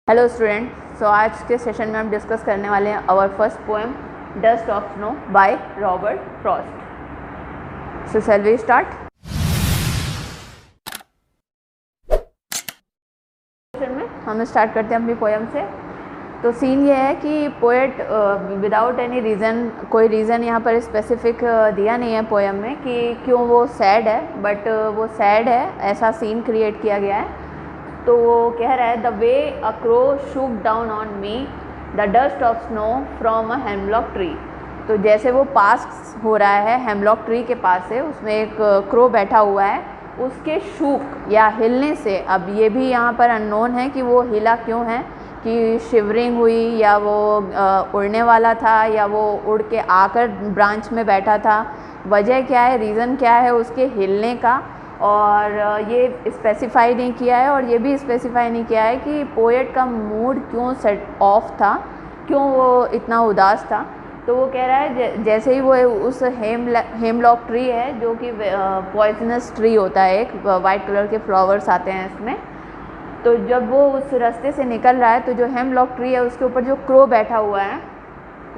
Hello student, सो आज के session में हम डिस्कस करने वाले हैं our first poem dust of snow by Robert Frost. So shall we start. में हम स्टार्ट करते हैं अपनी पोएम से। तो सीन ये है कि पोएट विदाउट एनी रीज़न, कोई रीज़न यहाँ पर स्पेसिफिक दिया नहीं है पोएम में कि क्यों वो सैड है, बट वो सैड है ऐसा सीन क्रिएट किया गया है। तो वो कह रहा है the way a crow shook down on me the dust of snow from a hemlock tree. तो जैसे वो पास हो रहा है हेमलॉक ट्री के पास से, उसमें एक क्रो बैठा हुआ है, उसके शूक या हिलने से, अब ये भी यहाँ पर अननोन है कि वो हिला क्यों है, कि शिवरिंग हुई या वो उड़ने वाला था या वो उड़ के आकर ब्रांच में बैठा था, वजह क्या है, रीज़न क्या है उसके हिलने का, और ये स्पेसिफाई नहीं किया है। और ये भी स्पेसिफाई नहीं किया है कि पोएट का मूड क्यों सेट ऑफ था, क्यों वो इतना उदास था। तो वो कह रहा है जैसे ही वो उस हेमलॉक ट्री है जो कि पॉइजनस ट्री होता है, एक वाइट कलर के फ्लावर्स आते हैं इसमें, तो जब वो उस रास्ते से निकल रहा है तो जो हेमलॉक ट्री है उसके ऊपर जो क्रो बैठा हुआ है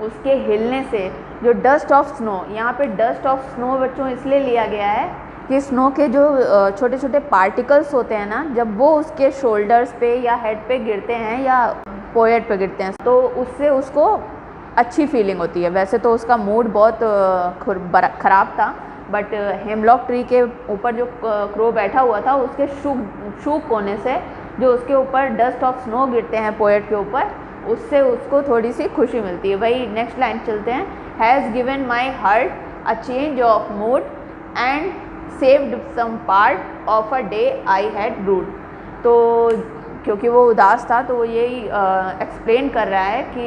उसके हिलने से जो डस्ट ऑफ स्नो, यहाँ पे डस्ट ऑफ स्नो बच्चों इसलिए लिया गया है कि स्नो के जो छोटे छोटे पार्टिकल्स होते हैं ना, जब वो उसके शोल्डर्स पे या हेड पे गिरते हैं या पोएट पे गिरते हैं तो उससे उसको अच्छी फीलिंग होती है। वैसे तो उसका मूड बहुत ख़राब था, बट हेमलॉक ट्री के ऊपर जो क्रो बैठा हुआ था उसके शूक होने से जो उसके ऊपर डस्ट ऑफ स्नो गिरते हैं पोएट के ऊपर, उससे उसको थोड़ी सी खुशी मिलती है। वही नेक्स्ट लाइन चलते हैं। Has given my heart a change of mood and saved some part of a day I had rued. तो क्योंकि वो उदास था तो वो यही एक्सप्लेन कर रहा है कि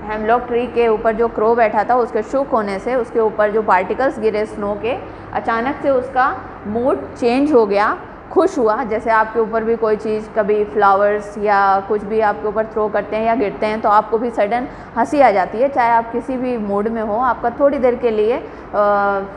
हेमलॉक ट्री के ऊपर जो क्रो बैठा था उसके शूक होने से उसके ऊपर जो पार्टिकल्स गिरे स्नो के, अचानक से उसका मूड चेंज हो गया, खुश हुआ। जैसे आपके ऊपर भी कोई चीज़, कभी फ्लावर्स या कुछ भी आपके ऊपर थ्रो करते हैं या गिरते हैं तो आपको भी सडन हंसी आ जाती है, चाहे आप किसी भी मूड में हो, आपका थोड़ी देर के लिए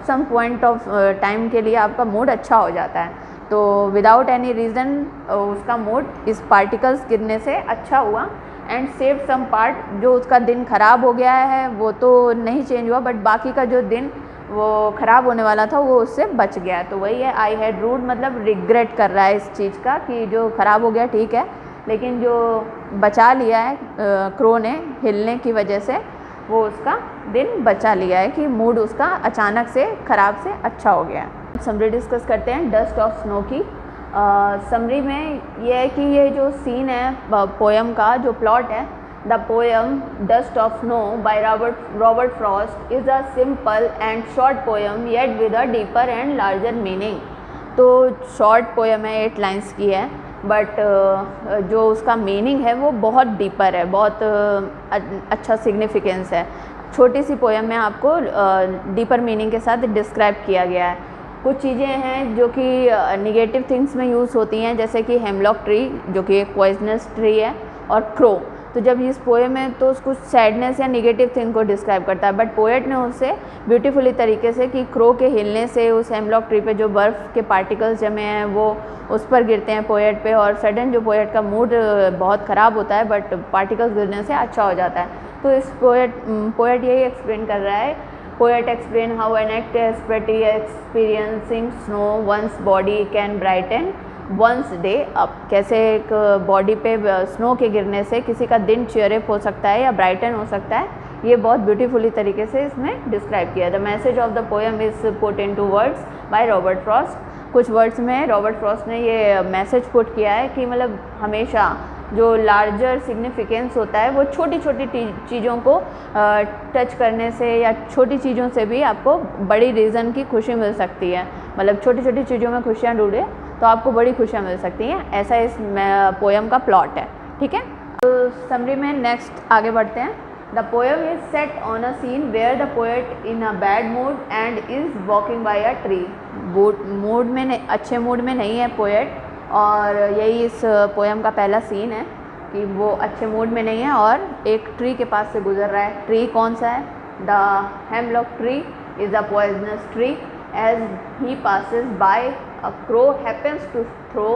सम पॉइंट ऑफ टाइम के लिए आपका मूड अच्छा हो जाता है। तो विदाउट एनी रीज़न उसका मूड इस पार्टिकल्स गिरने से अच्छा हुआ एंड सेव सम पार्ट। जो उसका दिन ख़राब हो गया है वो तो नहीं चेंज हुआ, बट बाकी का जो दिन वो ख़राब होने वाला था वो उससे बच गया। तो वही है आई हैड रूड, मतलब रिग्रेट कर रहा है इस चीज़ का कि जो ख़राब हो गया ठीक है, लेकिन जो बचा लिया है क्रो ने हिलने की वजह से, वो उसका दिन बचा लिया है कि मूड उसका अचानक से ख़राब से अच्छा हो गया। समरी डिस्कस करते हैं डस्ट ऑफ स्नो की। समरी में ये है कि ये जो सीन है पोएम का, जो प्लॉट है, the poem dust of snow by Robert Frost is a simple and short poem yet with a deeper and larger meaning. तो शॉर्ट पोएम है, 8 लाइन्स की है, बट जो उसका मीनिंग है वो बहुत डीपर है, बहुत अच्छा सिग्निफिकेंस है। छोटी सी पोएम में आपको डीपर मीनिंग के साथ डिस्क्राइब किया गया है। कुछ चीज़ें हैं जो कि निगेटिव थिंग्स में यूज़ होती हैं, जैसे कि हेमलॉक ट्री जो कि एक पॉइजनस ट्री है, और क्रो। तो जब इस पोएम में तो उसको सैडनेस या निगेटिव थिंग को डिस्क्राइब करता है, बट पोएट ने उससे ब्यूटीफुली तरीके से कि क्रो के हिलने से उस हेमलॉक ट्री पे जो बर्फ़ के पार्टिकल्स जमे हैं वो उस पर गिरते हैं पोएट पे, और सडन जो पोएट का मूड बहुत ख़राब होता है बट पार्टिकल्स गिरने से अच्छा हो जाता है। तो इस पोएट यही एक्सप्लेन कर रहा है। Poet explain how an act is pretty experiencing snow one's body can brighten one's day up। कैसे एक बॉडी पे स्नो के गिरने से किसी का दिन चेयरअप हो सकता है या ब्राइटन हो सकता है, ये बहुत ब्यूटीफुली तरीके से इसमें डिस्क्राइब किया। The message of the poem is put into words by Robert Frost. कुछ वर्ड्स में रॉबर्ट फ्रॉस्ट ने ये मैसेज पुट किया है कि मतलब हमेशा जो लार्जर सिग्निफिकेंस होता है वो छोटी छोटी चीज़ों को टच करने से या छोटी चीज़ों से भी आपको बड़ी रीज़न की खुशी मिल सकती है। मतलब छोटी छोटी चीज़ों में खुशियाँ ढूंढे तो आपको बड़ी खुशियाँ मिल सकती हैं, ऐसा इस पोएम का प्लॉट है। ठीक है, तो समरी में नेक्स्ट आगे बढ़ते हैं। The poem is set on a scene where the poet in a bad mood and is walking by a tree. Mood में अच्छे मूड में नहीं है पोएट, और यही इस पोएम का पहला सीन है कि वो अच्छे मूड में नहीं है और एक ट्री के पास से गुजर रहा है। ट्री कौन सा है? The hemlock tree is a poisonous tree. As he passes by a crow happens to throw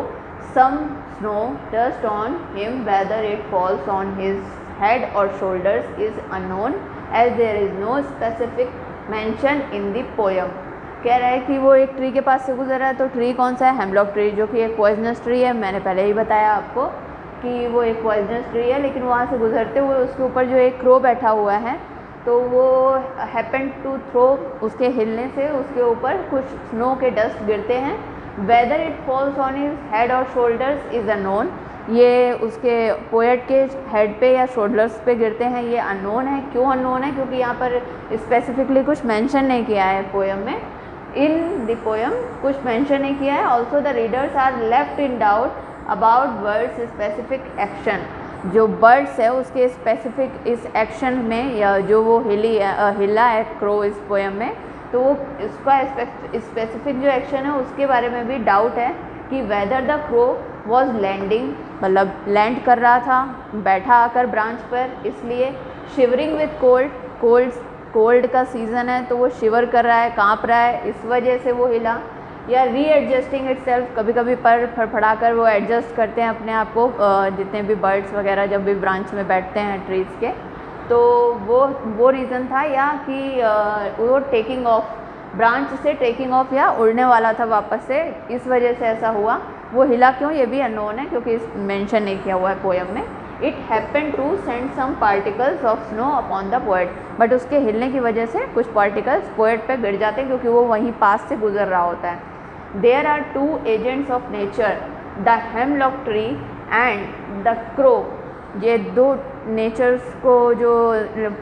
some snow dust on him, whether it falls on his head or shoulders is unknown as there is no specific mention in the poem। कह रहा है कि वो एक tree के पास से गुजरा है, तो ट्री कौन सा है? हेमलॉक ट्री, जो कि एक पॉइजनस ट्री है। मैंने पहले ही बताया आपको कि वो एक पॉइजनस ट्री है, लेकिन वहाँ से गुजरते हुए उसके ऊपर जो एक क्रो बैठा हुआ है, तो वो हैपन टू थ्रो, उसके हिलने से उसके ऊपर कुछ स्नो के डस्ट गिरते हैं। Whether it falls on his head और शोल्डर्स इज़ अननोन, ये उसके पोएट के हेड पे या शोल्डर्स पे गिरते हैं, ये अननोन है। क्यों अननोन है? क्योंकि यहाँ पर स्पेसिफिकली कुछ मेंशन नहीं किया है पोएम में, इन द पोएम कुछ मेंशन नहीं किया है। Also the readers are left in doubt about birds specific action, जो बर्ड्स है उसके स्पेसिफिक इस एक्शन में, या जो वो हिला है क्रो इस पोएम में, तो वो इसका स्पेसिफिक जो एक्शन है उसके बारे में भी डाउट है कि whether the crow was landing, मतलब लैंड कर रहा था, बैठा आकर ब्रांच पर, इसलिए शिवरिंग विथ कोल्ड का सीज़न है तो वो शिवर कर रहा है, काँप रहा है, इस वजह से वो हिला। या रीएडजस्टिंग इटसेल्फ, कभी कभी पर फड़फड़ा कर वो एडजस्ट करते हैं अपने आप को, जितने भी बर्ड्स वगैरह जब भी ब्रांच में बैठते हैं ट्रीज़ के, तो वो रीज़न था। या कि वो टेकिंग ऑफ, ब्रांच से टेकिंग ऑफ या उड़ने वाला था वापस से, इस वजह से ऐसा हुआ। वो हिला क्यों, ये भी अननोन है क्योंकि मेंशन नहीं किया हुआ है पोएम में। It happen to send some particles of snow upon the poet, but उसके हिलने की वजह से कुछ पार्टिकल्स पोएट पे गिर जाते हैं क्योंकि वो वहीं पास से गुजर रहा होता है। There are two agents of nature, the hemlock tree and the crow, ये दो नेचर्स को जो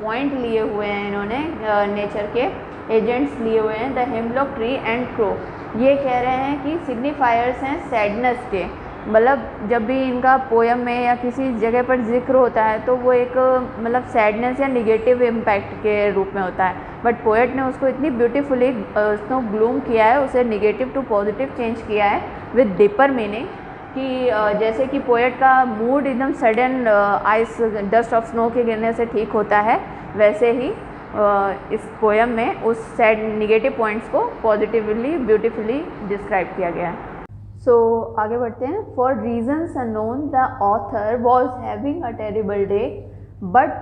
पॉइंट लिए हुए हैं इन्होंने, नेचर के एजेंट्स लिए हुए हैं, the hemlock tree and crow. ये कह रहे हैं कि सिग्निफायर्स हैं सैडनेस के, मतलब जब भी इनका पोएम में या किसी जगह पर जिक्र होता है तो वो एक मतलब सैडनेस या निगेटिव इम्पैक्ट के रूप में होता है, बट पोएट ने उसको इतनी ब्यूटीफुली उसको ग्लूम किया है, उसे निगेटिव टू पॉजिटिव चेंज किया है विद डीपर मीनिंग, कि जैसे कि पोएट का मूड एकदम sudden ice dust of snow के गिरने से ठीक होता है, वैसे ही इस पोएम में उस सैड निगेटिव पॉइंट्स को पॉजिटिवली ब्यूटीफुली डिस्क्राइब किया गया है। सो आगे बढ़ते हैं। For reasons unknown the author was having a terrible day, but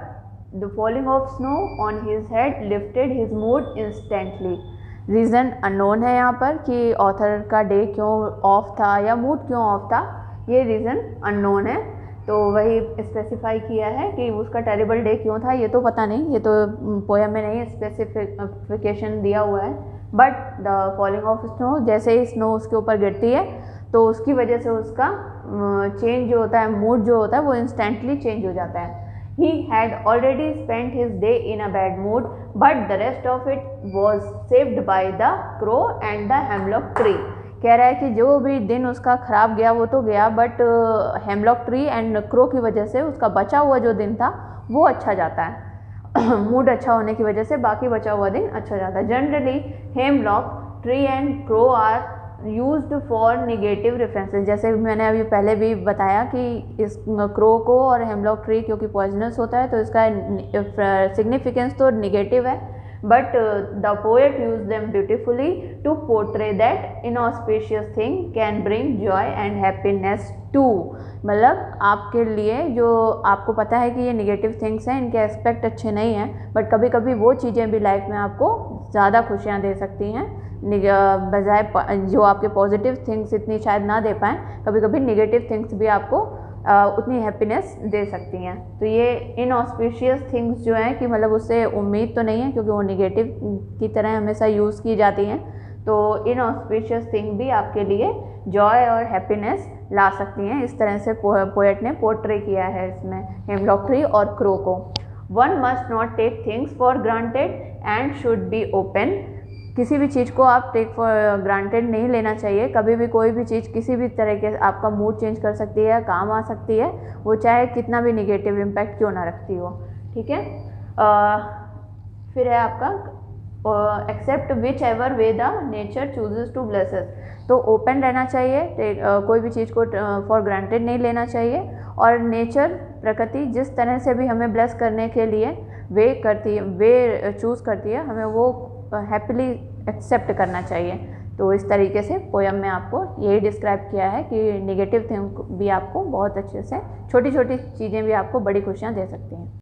the falling of snow on his head lifted his mood instantly. Reason unknown है यहाँ पर कि ऑथर का डे क्यों ऑफ था या मूड क्यों ऑफ था, ये रीज़न अननोन है। तो वही स्पेसिफाई किया है कि उसका टेरिबल डे क्यों था, ये तो पता नहीं, ये तो पोएम में नहीं स्पेसिफिकेशन दिया हुआ है। But the falling of snow, जैसे ही स्नो उसके ऊपर गिरती है तो उसकी वजह से उसका चेंज जो होता है, मूड जो होता है वो इंस्टेंटली चेंज हो जाता है। He had already spent his day in a bad mood, but the rest of it was saved by the crow and the hemlock tree। कह रहा है कि जो भी दिन उसका ख़राब गया वो तो गया, but hemlock tree and crow की वजह से उसका बचा हुआ जो दिन था वो अच्छा जाता है। मूड अच्छा होने की वजह से बाकी बचा हुआ दिन अच्छा जाता है। Generally hemlock tree and crow are used for negative references, जैसे मैंने अभी पहले भी बताया कि इस क्रो को और हेमलॉक ट्री क्योंकि पॉइजनस होता है तो इसका सिग्निफिकेंस तो निगेटिव है, but the poet use them beautifully to portray that inauspicious thing can bring joy and happiness to. मतलब आपके लिए जो आपको पता है कि ये निगेटिव थिंग्स हैं, इनके एस्पेक्ट अच्छे नहीं हैं, बट कभी कभी वो चीज़ें भी लाइफ में आपको ज़्यादा खुशियाँ दे सकती हैं बजाय जो आपके पॉजिटिव थिंग्स इतनी शायद ना दे पाएँ, कभी कभी निगेटिव थिंग्स भी आपको उतनी हैप्पीनेस दे सकती हैं। तो ये इनऑस्पिशियस थिंग्स जो हैं कि मतलब उससे उम्मीद तो नहीं है क्योंकि वो निगेटिव की तरह हमेशा यूज़ की जाती हैं, तो इनऑस्पिशियस थिंग भी आपके लिए जॉय और हैप्पीनेस ला सकती हैं। इस तरह से पोएट ने पोर्ट्रे किया है इसमें हेमलॉक ट्री और क्रो को। One must not take things for granted and should be open. किसी भी चीज़ को आप टेक फॉर ग्रांटेड नहीं लेना चाहिए। कभी भी कोई भी चीज़ किसी भी तरह के आपका मूड चेंज कर सकती है, काम आ सकती है, वो चाहे कितना भी निगेटिव इम्पैक्ट क्यों ना रखती हो। ठीक है, फिर है आपका accept which ever way the nature chooses to blesses. तो ओपन रहना चाहिए, कोई भी चीज़ को फॉर ग्रांटेड नहीं लेना चाहिए, और नेचर प्रकृति जिस तरह से भी हमें ब्लेस करने के लिए वे चूज़ करती है, हमें वो हैप्पीली एक्सेप्ट करना चाहिए। तो इस तरीके से पोयम में आपको यही डिस्क्राइब किया है कि नेगेटिव थिंग भी आपको बहुत अच्छे से, छोटी छोटी चीज़ें भी आपको बड़ी खुशियाँ दे सकती हैं।